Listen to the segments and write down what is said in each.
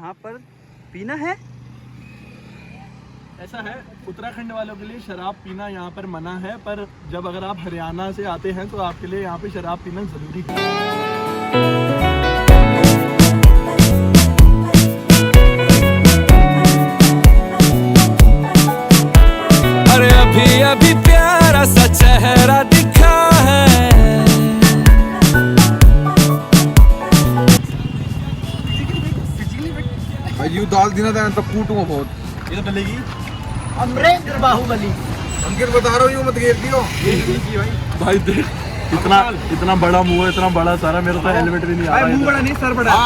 यहाँ पर पीना है। ऐसा है, उत्तराखंड वालों के लिए शराब पीना यहाँ पर मना है, पर जब अगर आप हरियाणा से आते हैं तो आपके लिए यहाँ पे शराब पीना जरूरी है। अरे अभी अभी प्यारा सा चेहरा दिखा है। भाई यू दाल दिना था तो कूटूंगा बहुत। ये तो डलेगी। अमरेंद्र बाहुबली। अंकित बता रहा हूँ यूँ मत घेर दियो। भाई देख इतना बड़ा मुंह है, इतना बड़ा सारा, मेरा तो हेलमेट भी नहीं आ रहा है। मुंह बड़ा नहीं, सर बड़ा है।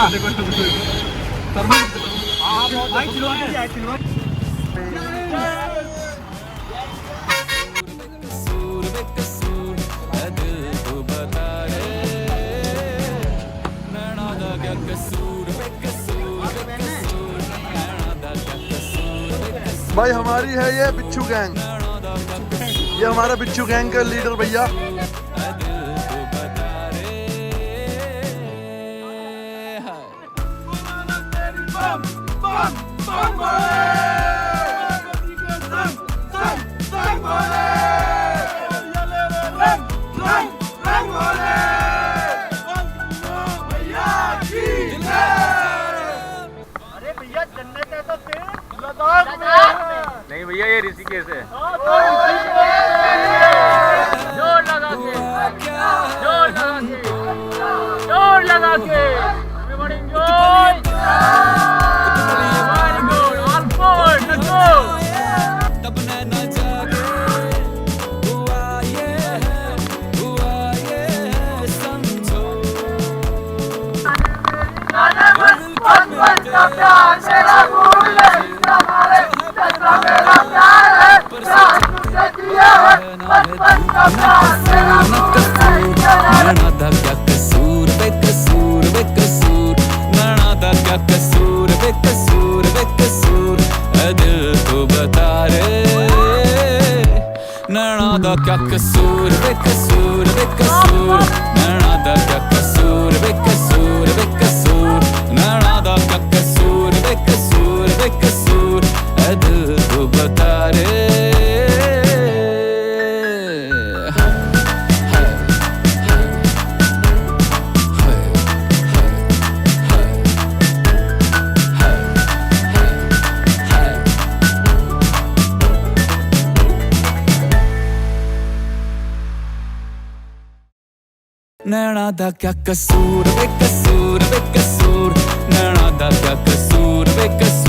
भाई हमारी है ये बिच्छू गैंग, ये हमारा बिच्छू गैंग का लीडर भैया। अरे भैया जन्नत है तो फिर लद्दाख में। नहीं भैया, ये ऋषिकेश है। जोर लगा के, जोर लगा के, जोर लगा के। Everybody enjoy. Very good. All four. Let's go. तब नैना जागे हुआ ये है समझो। बचपन का प्यार मेरा भूल नहीं, हमारे जैसा मेरा प्यार है, प्यार तुझसे दिया है। बचपन का प्यार मेरा भूल नहीं, नैना दा क्या कसूर वे कसूर वे कसूर। नैना दा क्या कसूर वे कसूर वे कसूर। ऐ दिल तो बता रे, नैना दा क्या कसूर वे कसूर वे कसूर। नैना दा क्या कसूर वे कसूर वे कसूर। नैना दा क्या कसूर वे कसूर वे कसूर। ऐ दिल तो बता रे। नैना दा क्या कसूर वे कसूर वे कसूर। नैना दा क्या कसूर वे कसूर।